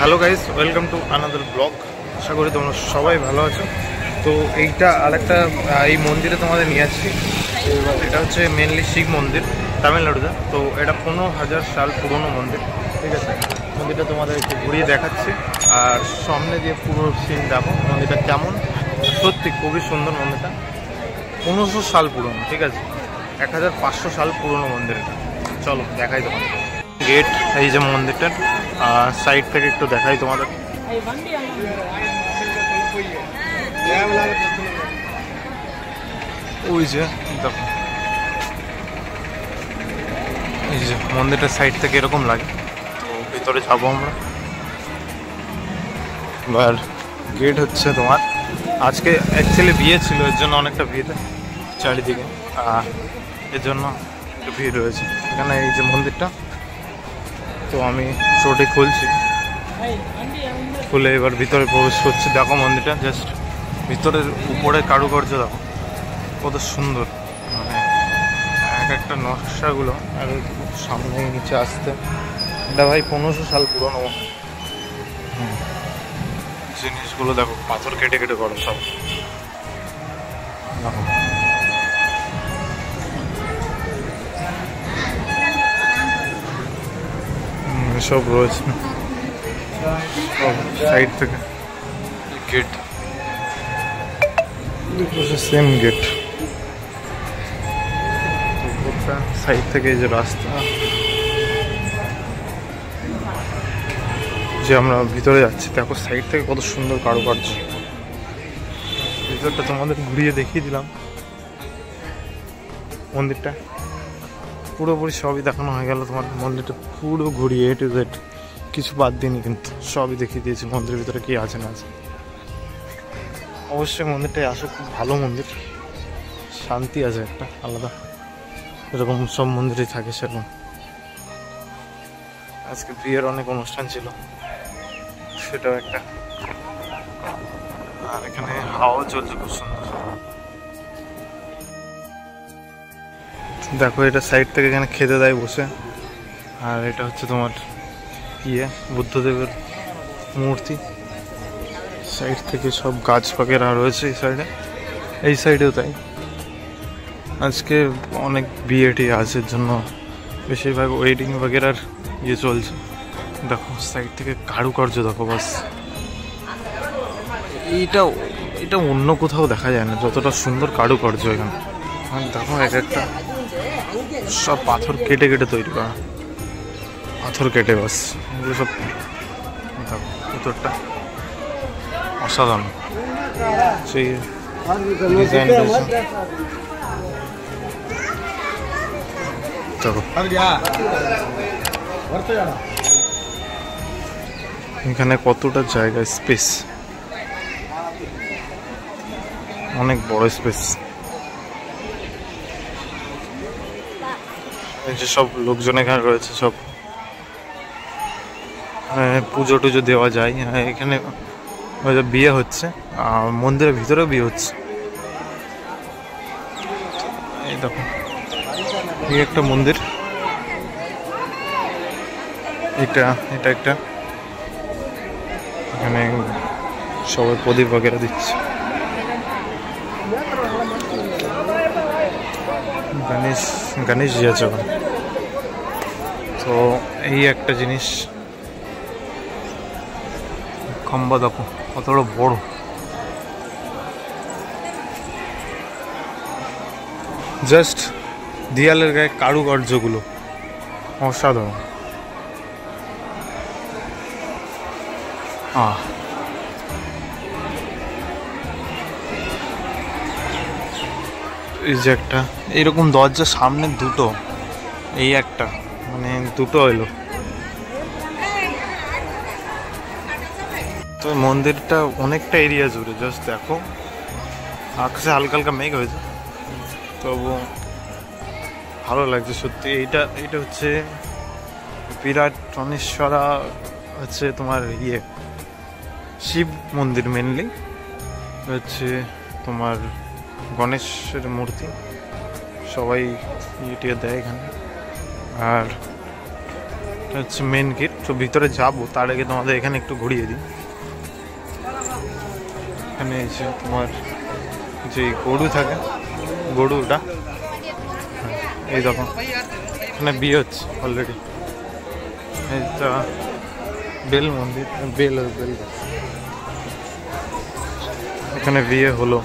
Hello guys, welcome to another blog. আশা করি তোমরা সবাই ভালো আছো। তো এইটা আরেকটা এই মন্দিরে তোমাদের নিয়ে আসছি। এটা হচ্ছে মেনলি শিব মন্দির তামিলনাড়ুতে। তো এটা 15,000 সাল পুরনো মন্দির, ঠিক আছে। মন্দিরটা তোমাদের একটু ঘুরিয়ে দেখাচ্ছি আর সামনে দিয়ে পুরো সিন দেখো মন্দিরটা কেমন। সত্যি খুবই সুন্দর মন্দিরটা। 1500 সাল পুরনো, ঠিক আছে। 1500 সাল পুরনো মন্দির এটা। চলো দেখাই তোমাদের গেট, এই যে মন্দিরটার সাইড থেকে একটু দেখাই তোমাদের। ওই যে দেখো, এই যে মন্দিরটার সাইড থেকে এরকম লাগে। তো ভিতরে যাবো আমরা এবার। গেট হচ্ছে তোমার, আজকে অ্যাকচুয়ালি বিয়ে ছিল, এর জন্য অনেকটা ভিড় চারিদিকে, এর জন্য একটু ভিড় রয়েছে এখানে। এই যে মন্দিরটা, তো আমি ছোটে খুলছি, খুলে এবার ভিতরে প্রবেশ করছি। দেখো মন্দিরটা, জাস্ট ভিতরের উপরে কারুকার্য দেখো কত সুন্দর, মানে এক একটা নকশাগুলো। আর সামনে নিচে আসতে, এটা ভাই 1500 সাল পুরনো জিনিসগুলো দেখো, পাথর কেটে কেটে করো সব দেখো। সব রয়েছে সাইড থেকে। গেট সেম গেট, সাইড থেকে এই যে রাস্তা, যে আমরা ভিতরে যাচ্ছি দেখো সাইড থেকে কত সুন্দর কারুকার্য। ভিতরটা তোমাদের ঘুরিয়ে দেখিয়ে দিলাম। মন্দিরটা পুরোপুরি সবই দেখানো হয়ে গেল তোমার। মন্দিরটা পুরো ঘুরিয়ে এ টু জেড কিছু বাদ দিইনি, কিন্তু সবই দেখিয়ে দিয়েছি মন্দিরের ভিতরে কি আছে না আছে। অবশ্যই মন্দিরটায় আসো, খুব ভালো মন্দির, শান্তি আছে একটা আলাদা, এরকম সব মন্দিরে থাকে সেরকম। আজকে বিয়ের অনেক অনুষ্ঠান ছিল, সেটাও একটা। আর এখানে হাওয়া চলছে খুব সুন্দর। দেখো এটা সাইড থেকে এখানে খেতে দেয় বসে। আর এটা হচ্ছে তোমার বুদ্ধদেবের মূর্তি। সাইড থেকে সব গাছ পাকেরা রয়েছে এই সাইডে, এই সাইডেও তাই। আজকে অনেক বিয়ে টিয়ে আছে, জন্য বেশিরভাগ ওয়েডিং বাগেরার চলছে। দেখো সাইড থেকে কারুকার্য দেখো, বাস এটা অন্য কোথাও দেখা যায় না, যতটা সুন্দর কারুকার্য এখানে। দেখো এক একটা সব পাথর কেটে কেটে তৈরি করা, পাথর কেটে বাস এগুলো সব। দেখো ভিতরটা অসাধারণ, সেই ডিজাইন রয়েছে। দেখো এখানে কতটা জায়গা, স্পেস অনেক বড় স্পেস। এই যে সব লোকজন এখানে রয়েছে, সব পুজো টুজো দেওয়া যায় এখানে। বিয়ে হচ্ছে, মন্দিরের ভিতরেও বিয়ে হচ্ছে। এই দেখো এই একটা মন্দির, এটা একটা, এখানে সবাই প্রদীপ বগেরা দিচ্ছে। গণেশজি আছে ওখানে। তো এই একটা জিনিস, খম্বা দেখো কতটা বড়। জাস্ট দেয়ালের গায়ে কারুকার্যগুলো অসাধারণ। এই যে একটা এইরকম দরজা, সামনে দুটো, এই একটা মানে দুটো হইলো। তো মন্দিরটা অনেকটা এরিয়া জুড়ে, জাস্ট দেখো আকাশে হালকা হালকা মেঘ হয়েছে, তবু ভালো লাগছে সত্যি। এইটা হচ্ছে বিরাটনেশ্বরা, হচ্ছে তোমার শিব মন্দির। মেনলি হচ্ছে তোমার গণেশের মূর্তি, সবাই ইয়ে দেয় এখানে। আর হচ্ছে মেন গেট। তো ভিতরে যাবো তার আগে তোমাদের এখানে একটু ঘুরিয়ে দিই। এখানে এসে তোমার যে গরু থাকে, গরুটা এই দেখো এখানে বিয়ে হচ্ছে অলরেডি। এইটা বেল মন্দির, বেল বেল এখানে বিয়ে হলো।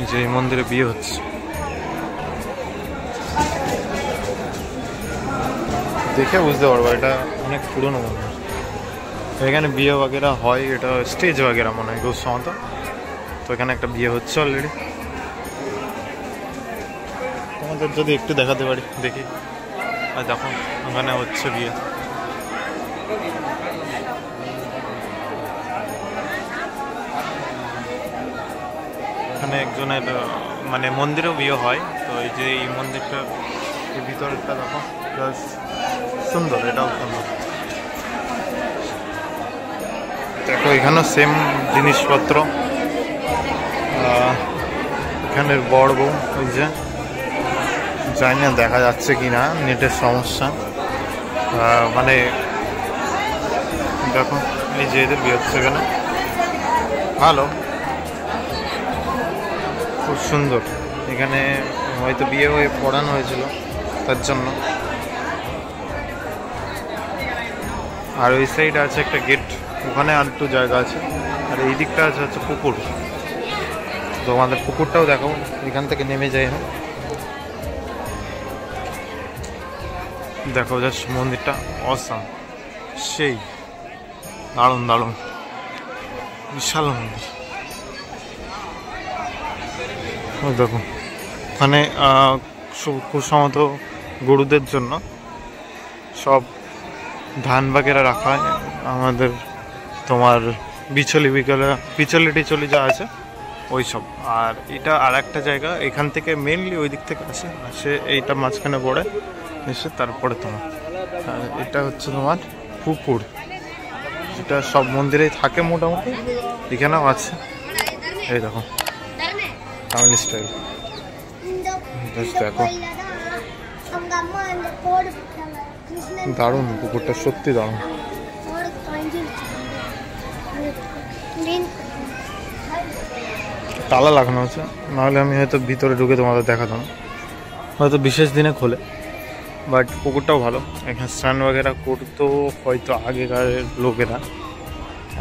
যে এই মন্দিরে বিয়ে হচ্ছে, দেখে বুঝতে পারবো এটা অনেক পুরনো মন্দির। এখানে বিয়ে বাগেরা হয়, এটা স্টেজ বাগেরা মনে হয় গোস্বামত। তো এখানে একটা বিয়ে হচ্ছে অলরেডি। তোমাদের যদি একটু দেখাতে পারি দেখি। আর দেখো ওখানে হচ্ছে বিয়ে। এখানে একজনের মানে মন্দিরেও বিয়ে হয়। তো এই যে এই মন্দিরটা ভিতরটা দেখো প্লাস সুন্দর, এটাও সুন্দর। দেখো এখানেও সেম জিনিসপত্র। এখানের বড় বউ, ওই যে জানি না দেখা যাচ্ছে কি না, নেটের সমস্যা। মানে দেখো এই যে এদের বিয়ে হচ্ছে এখানে, ভালো, খুব সুন্দর। এখানে হয়তো বিয়ে হয়ে পড়ানো হয়েছিল তার জন্য। আর ওই সাইডে আছে একটা গেট, ওখানে আর একটু জায়গা আছে। আর এই দিকটা আছে হচ্ছে পুকুর। তো আমাদের পুকুরটাও দেখো, এখান থেকে নেমে যাই। হ্যাঁ দেখো জাস্ট মন্দিরটা অসাম, সেই দারুণ দারুণ বিশাল মন্দির। দেখো ওখানে খুব সম্ভবত গরুদের জন্য সব ধান বাগেরা রাখা হয়। আমাদের তোমার বিচলি টিচলি যা আছে ওই সব। আর এটা আর একটা জায়গা, এখান থেকে মেনলি ওই দিক থেকে আসে এইটা মাঝখানে পড়ে এসে তারপরে তোমার। আর এটা হচ্ছে তোমার পুকুর, এটা সব মন্দিরেই থাকে মোটামুটি, এখানেও আছে। এই দেখো তামিল স্টাইল, দেখো দারুণ পুকুরটা, সত্যি দারুণ। তালা লাগানো আছে, নাহলে আমি হয়তো ভিতরে ঢুকে তোমাদের দেখাতাম। হয়তো বিশেষ দিনে খোলে, বাট পুকুরটাও ভালো। এখানে স্নান বাগেরা করতো হয়তো আগেকার লোকেরা,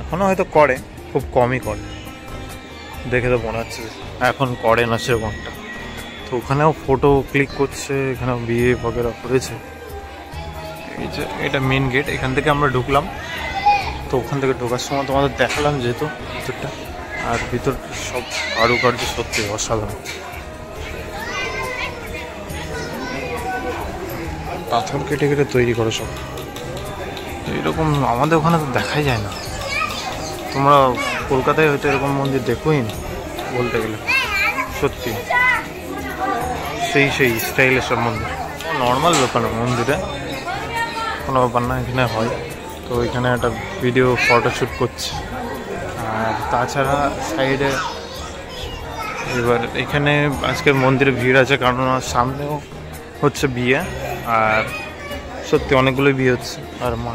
এখনও হয়তো করে, খুব কমই করে। দেখে তো মনে হচ্ছে এখন করে না সেরকম একটা। তো ওখানেও ফটো ক্লিক করছে, এখানেও বিয়ে বাগেরা করেছে। এই যে এটা মেন গেট, এখান থেকে আমরা ঢুকলাম। তো ওখান থেকে ঢোকার সময় তোমাদের দেখালাম যেহেতু ভিতরটা। আর ভিতর সব কারুকার্য সত্যি অসাধারণ, পাথর কেটে কেটে তৈরি করে সব। এইরকম আমাদের ওখানে তো দেখাই যায় না। তোমরা কলকাতায় হয়তো এরকম মন্দির দেখোই না বলতে গেলে, সত্যি সেই স্টাইলের সব মন্দির। নর্মাল ব্যাপার না, মন্দিরে কোনো ব্যাপার না, এখানে হয়। তো এখানে একটা ভিডিও ফটোশ্যুট করছে। আর তাছাড়া সাইডে এবার এখানে আজকের মন্দিরে ভিড় আছে, কারণ সামনেও হচ্ছে বিয়ে। আর সত্যি অনেকগুলোই বিয়ে হচ্ছে। আর মা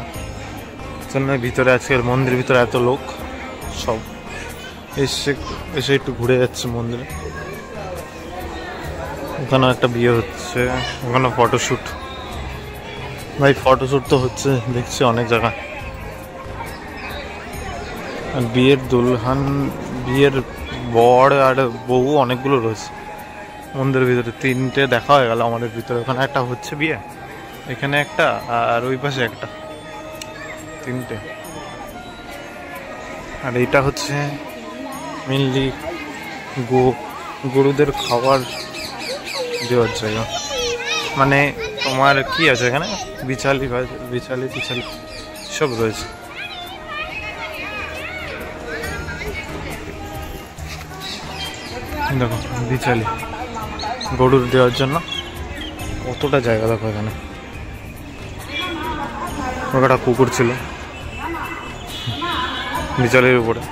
জন্য ভিতরে আজকের মন্দিরের ভিতরে এত লোক, সব এসে একটু ঘুরে যাচ্ছে মন্দিরে। ওখানে একটা বিয়ে হচ্ছে, ওখানে ফটোশ্যুট। ভাই ফটোশ্যুট তো হচ্ছে দেখছি অনেক জায়গায়। আর বিয়ের দুলহান, বিয়ের বর আর বউ অনেকগুলো রয়েছে মন্দিরের ভিতরে। 3টে দেখা হয়ে গেল আমাদের ভিতরে। ওখানে একটা হচ্ছে বিয়ে, এখানে একটা, আর ওই পাশে একটা, 3টে। আর এইটা হচ্ছে মেনলি গরুদের খাবার দেওয়ার জায়গা। মানে তোমার কি আছে এখানে, বিচালি টিচালি সব রয়েছে। দেখো বিচালি গরুর দেওয়ার জন্য কতটা জায়গা, দেখো এখানে ওটা কুকুর ছিল বিচালির উপরে।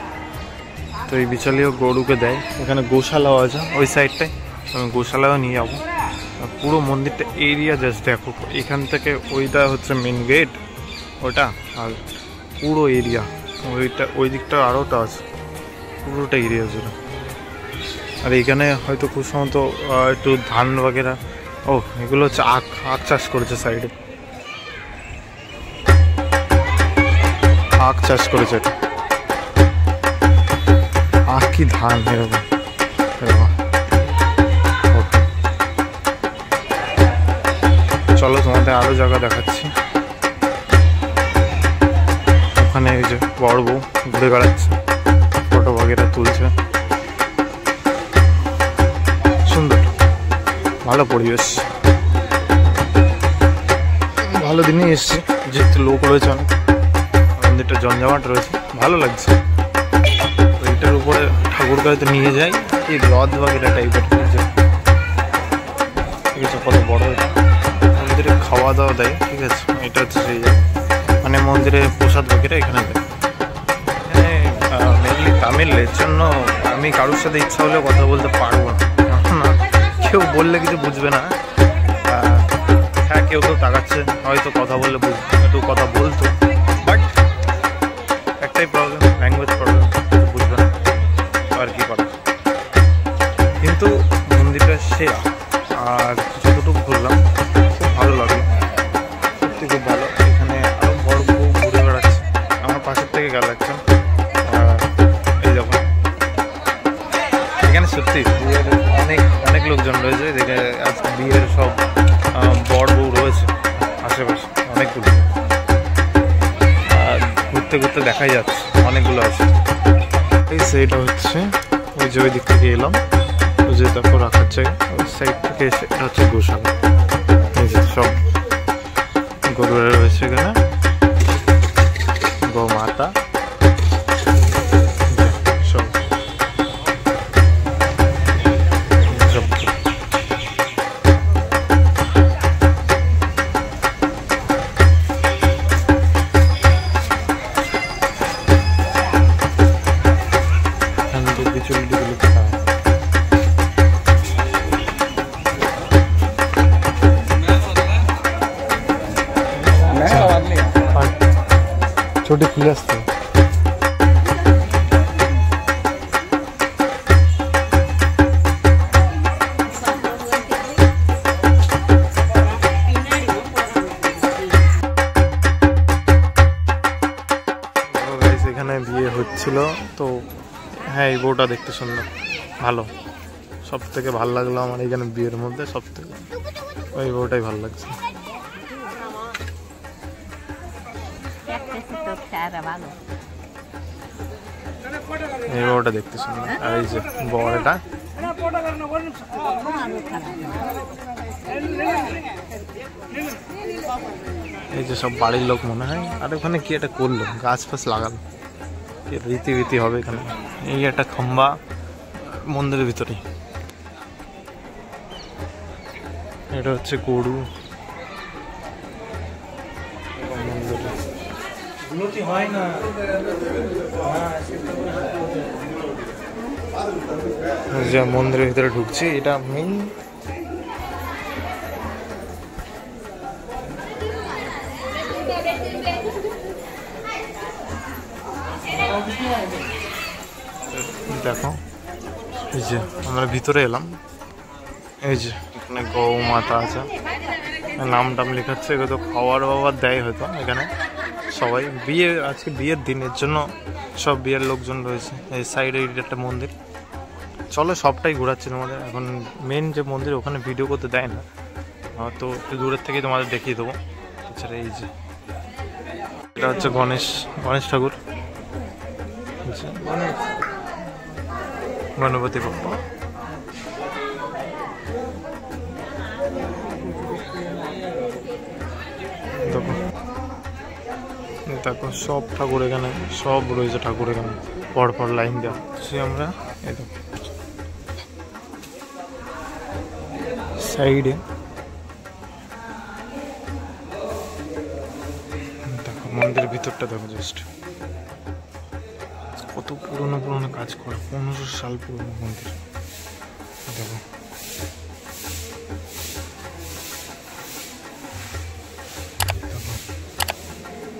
তো এই বিচালিও গরুকে দেয়। এখানে গোশালাও আছে ওই সাইডটায়, আমি গোশালাও নিয়ে যাবো। পুরো মন্দিরটা এরিয়া জাস্ট দেখো, এখান থেকে ওইটা হচ্ছে মেন গেট ওটা, আর পুরো এরিয়া ওইটা, ওই দিকটা আরোটা আছে, পুরোটা এরিয়া জুড়ে। আর এখানে হয়তো খুব সম্ভবত একটু ধান বাগেরা, ও এগুলো হচ্ছে আখ চাষ করেছে সাইডে, আখ চাষ করেছে, এটা আখ কি ধান এরকম। চলো তোমাদের আরো জায়গা দেখাচ্ছি। ওখানে এই যে বড় বউ ঘুরে বেড়াচ্ছে, ফটো বাগেরা তুলছে, সুন্দর ভালো পরিবেশ, ভালো দিনই এসছে, যেহেতু লোক রয়েছে অনেক, মন্দিরটা জমজমাট রয়েছে, ভালো লাগছে। এইটার উপরে ঠাকুর গাড়িতে নিয়ে যাই, এই রথ বাগেরা টাইপের, ঠিক আছে কত বড় এটা। মন্দিরে খাওয়া দাওয়া দেয়, ঠিক আছে, এটা হচ্ছে সেই জায়গা, মানে মন্দিরে প্রসাদ বাগেরা এখানে দেয়। এখানে মেনলি তামিল, এর জন্য আমি কারোর সাথে ইচ্ছা হলেও কথা বলতে পারবো না, কেউ বললে কিছু বুঝবে না। হ্যাঁ কেউ তাকাচ্ছে, হয়তো কথা বললে একটু কথা বলতো, বাট একটাই প্রবলেম, ল্যাঙ্গুয়েজ প্রবলেম, বুঝবে না, আর কি করা। কিন্তু মন্দিরটা সেরা, আর যতটুকু ঘুরলাম খুব ভালো লাগলো, সত্যি খুব ভালো। এখানে আরও বড় বউ ঘুরে বেড়াচ্ছে, আমার পাশের থেকে গেল একজন, এই দেখো এখানে সত্যি বিয়ের অনেক লোকজন রয়েছে, যেখানে আজকে বিয়ের সব বড় বউ রয়েছে আশেপাশে অনেকগুলো, আর ঘুরতে ঘুরতে দেখাই যাচ্ছে অনেকগুলো আছে। এই সেইটা হচ্ছে ওই যে ওই দিক থেকে এলাম, ওই যে তারপর রাখার জায়গা, ওই সাইড থেকে এসে এটা হচ্ছে গোশালা, এই যে সব গরুরা রয়েছে এখানে, গো মাতা সব छोटे खुले असते। এখানে বিয়ে হচ্ছিল তো, হ্যাঁ এই বউটা দেখতে সুন্দর, ভালো, সব থেকে ভালো লাগলো আমার এখানে বিয়ের মধ্যে, সব থেকে ওই বউটাই ভালো লাগছে। এই বউটা দেখতে সুন্দর, আর এই যে বড়টা, এই যে সব বাড়ির লোক মনে হয়। আর ওখানে কি একটা করলো, গাছ ফাছ লাগালো, রীতি হবে এখানে। এই একটা খাম্বা মন্দিরের ভিতরে, এটা হচ্ছে গরু হয় না, মন্দিরের ভিতরে ঢুকছি, এটা মেইন দেখো। এই যে আমরা ভিতরে এলাম, এই যে এখানে গৌ মাতা আছে, নাম টাম লেখাচ্ছে, এগুলো তো খাওয়ার বাবার দেয় হয়তো এখানে সবাই। বিয়ে আজকে বিয়ের দিনের জন্য সব বিয়ের লোকজন রয়েছে। এই সাইডে একটা মন্দির, চলো সবটাই ঘোরাচ্ছি তোমাদের। এখন মেন যে মন্দির ওখানে ভিডিও করতে দেয় না, তো একটু দূরের থেকেই তোমাদের দেখিয়ে দেবো। এছাড়া এই যে এটা হচ্ছে গণেশ ঠাকুর, গণপতি বাপ্পা। দেখো সব ঠাকুর এখানে, সব রয়েছে ঠাকুর এখানে, পরপর লাইন দেওয়া। সে আমরা এই দেখো সাইডে, দেখো মন্দিরের ভিতরটা দেখো, জাস্ট কত পুরনো কাজ করা, 1500 সাল পুরনো মন্দির। দেখো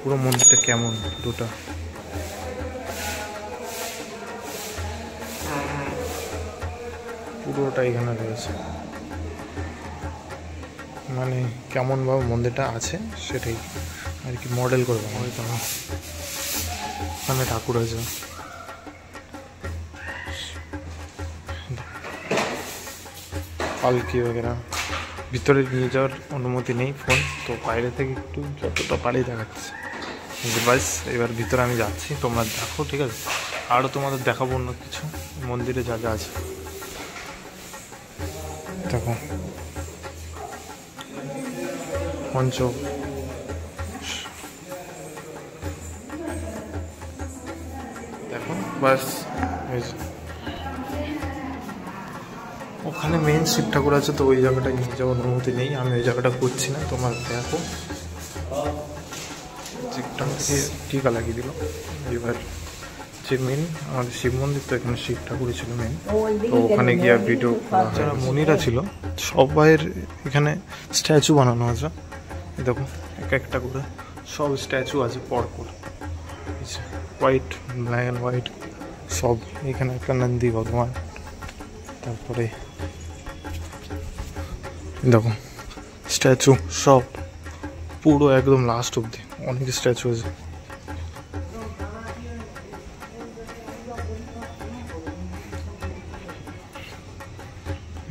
পুরো মন্দিরটা কেমন পুরোটা। পুরোটা এখানে রয়েছে, মানে কেমনভাবে মন্দিরটা আছে সেটাই আর কি মডেল করে বানানো হয়তো। ওখানে ঠাকুর আছে, পালকি বগেরা। ভিতরে নিয়ে যাওয়ার অনুমতি নেই ফোন, তো বাইরে থেকে একটু যতটা পারি দেখাচ্ছে। বাস এবার ভিতরে আমি যাচ্ছি, তোমরা দেখো, ঠিক আছে? আরও তোমাদের দেখাবো অন্য কিছু মন্দিরে যা যা আছে। দেখো পঞ্চ দেখো বাস। ওখানে মেন শিব ঠাকুর আছে, তো ওই জায়গাটায় নিয়ে যাওয়ার অনুমতি নেই, আমি ওই জায়গাটা করছি না। তোমার দেখো শিবটাকে টিকা লাগিয়ে দিল। এবার যে মেন আমাদের শিব মন্দির, তো এখানে শিব ঠাকুরই ছিল মেন, তো ওখানে গিয়ে ভিডিও। যারা মনিরা ছিল সবাইয়ের এখানে স্ট্যাচু বানানো আছে, দেখো এক একটা করে সব স্ট্যাচু আছে পরপর, হোয়াইট, ব্ল্যাক অ্যান্ড হোয়াইট সব। এখানে একটা নন্দী ভগবান, তারপরে দেখো স্ট্যাচু সব পুরো একদম লাস্ট অব্দি অনেক স্ট্যাচু আছে।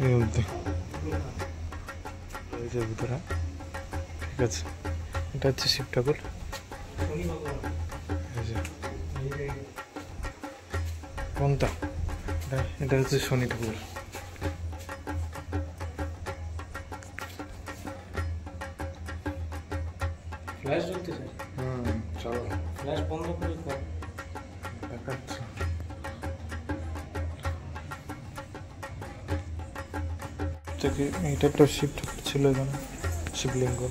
এই অব্দি ভিতরে, ঠিক আছে? এটা হচ্ছে শিব ঠাকুর, কোনটা? এটা হচ্ছে শনি ঠাকুর। ফ্ল্যাশ জ্বলতেছে। চলো ফ্ল্যাশ বন্ধ করে দেখাচ্ছি। এটা একটা শিব ঠাকুর ছিল এখানে, শিবলিঙ্গ।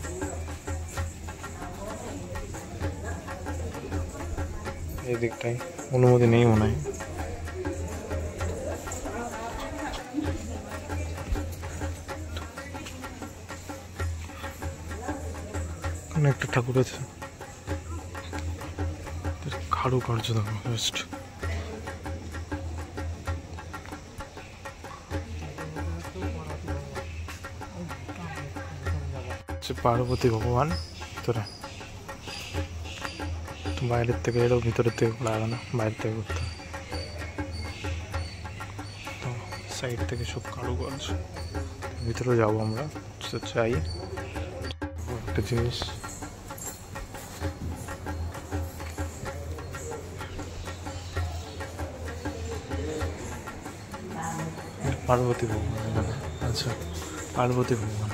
এই দিকটাই অনুমতি নেই মনে হয়। এখানে একটা ঠাকুর আছে, কারুকার্য দেখো জাস্ট। পার্বতী ভগবান ভিতরে, বাইরের থেকে এটাও ভিতরের থেকে করা যাবে না, বাইরে থেকে করতে। তো সাইড থেকে সব কারুকার্য, ভিতরে যাবো আমরা, চাই একটা জিনিস। পার্বতী ভগবান এখানে, আচ্ছা পার্বতী ভগবান।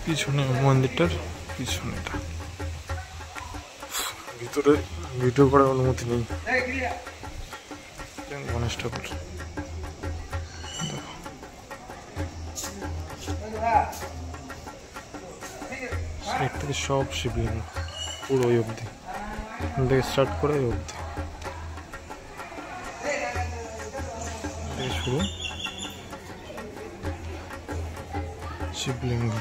পিছনে মন্দিরটার পিছনেটা, ভিতরে ভিডিও করার অনুমতি নেই। গণেশ ঠাকুর সাইড থেকে সব শিবলিঙ্গ পুরো ওই অবধি, এখান থেকে স্টার্ট করে ওই অবধি শুরু শিবলিঙ্গ।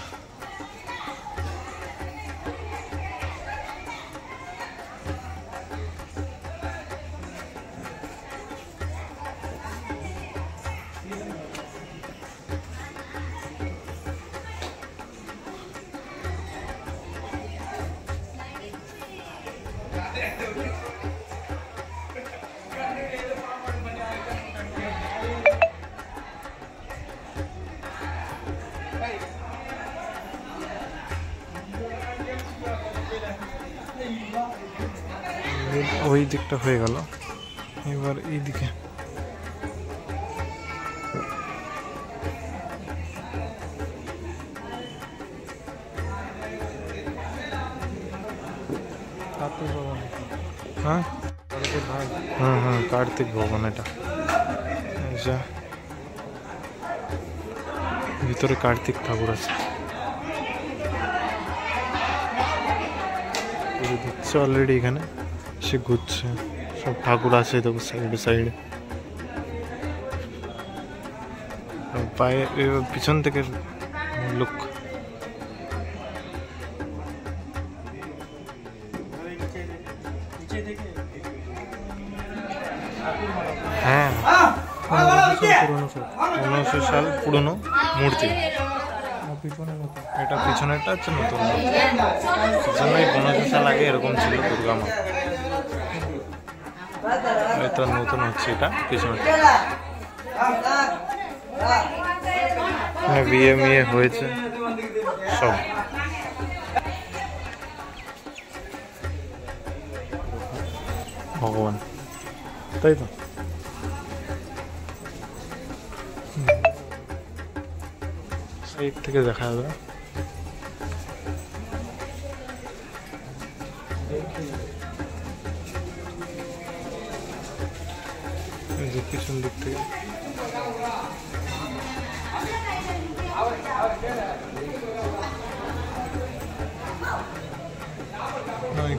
ওই দিকটা হয়ে গেল, এবার এই দিকে হ্যাঁ হ্যাঁ হ্যাঁ কার্তিক ভবন। এটা ভিতরে কার্তিক ঠাকুর আছে, দেখছে অলরেডি। এখানে সে ঘুরছে, সব ঠাকুর আছে দেখো সাইডে সাইডে, পায়ে পিছন থেকে লুক। হ্যাঁ 1500 সাল পুরনো মূর্তি। এটা পিছনেরটা হচ্ছে নতুন, পিছনে 1500 সাল আগে এরকম ছিল দুর্গা মা। এটা নতুন হচ্ছে, এটা পিছনেরটা। বিয়ে মিয়ে হয়েছে সব। ভগবান, তাই তো। সাইড থেকে দেখা যাবে। পিছন দিক থেকে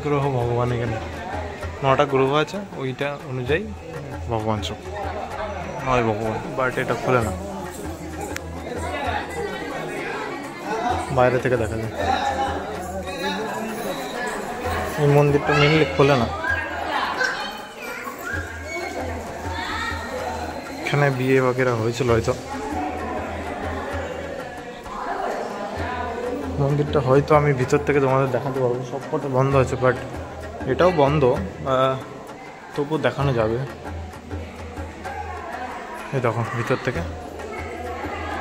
গ্রহ ভগবান, এখানে 9টা গ্রহ আছে, ওইটা অনুযায়ী ভগবান সব নয় ভগবান। বাট এটা খুলে না, বাইরে থেকে দেখা যায়। এই মন্দিরটা মেনলি খোলে না। এখানে বিয়ে বাগেরা হয়েছিল হয়তো। মন্দিরটা হয়তো আমি ভিতর থেকে তোমাদের দেখাতে পারবো, সবকটা বন্ধ আছে, বাট এটাও বন্ধ, তবু দেখানো যাবে। এই দেখো ভিতর থেকে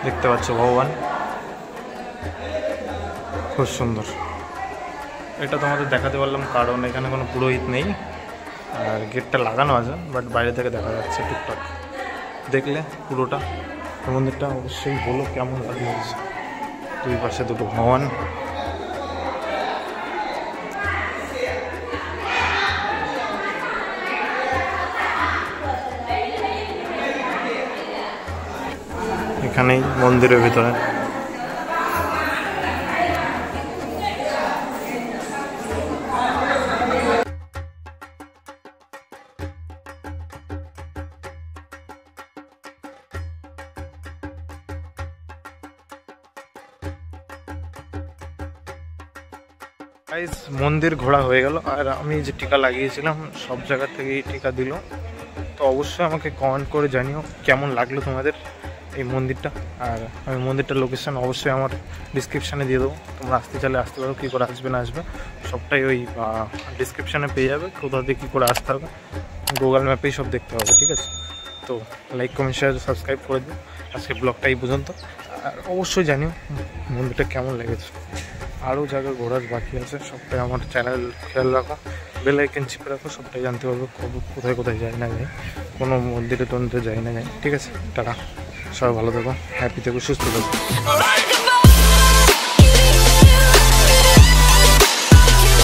দেখতে পাচ্ছ ভগবান, খুব সুন্দর। এটা তোমাদের দেখাতে পারলাম কারণ এখানে কোনো পুরোহিত নেই, আর গেটটা লাগানো আছে, বাট বাইরে থেকে দেখা যাচ্ছে টুকটাক। দেখলে পুরোটা মন্দিরটা অবশ্যই বলো কেমন লাগছে। দুই পাশে দুটো ভগবান, এখানেই মন্দিরের ভিতরে। গাইস মন্দির ঘোরা হয়ে গেল, আর আমি যে টিকা লাগিয়েছিলাম সব জায়গা থেকেই টিকা দিল। তো অবশ্যই আমাকে কমেন্ট করে জানিও কেমন লাগলো তোমাদের এই মন্দিরটা। আর আমি মন্দিরটার লোকেশান অবশ্যই আমার ডিসক্রিপশানে দিয়ে দেবো, তোমরা আসতে চাইলে আসতে পারো, কী করে আসবে না আসবে সবটাই ওই ডিসক্রিপশানে পেয়ে যাবে। কোথা দিয়ে কী করে আসতে হবে গুগল ম্যাপেই সব দেখতে হবে, ঠিক আছে? তো লাইক কমেন্ট শেয়ার সাবস্ক্রাইব করে দিও। আজকে ব্লগটা এই পর্যন্ত, আর অবশ্যই জানিও মন্দিরটা কেমন লেগেছে। আরও জায়গা ঘোরার বাকি আছে, সবটাই আমার চ্যানেল খেয়াল রাখো, বেল আইকন চিপে রাখো, সবটাই জানতে পারবো কোথায় কোথায় যাই না যাই, কোনো মন্দিরে টন্দিরে যাই না যাই, ঠিক আছে? টাটা, সবাই ভালো থেকো, হ্যাপি থেকো, সুস্থ থেকো।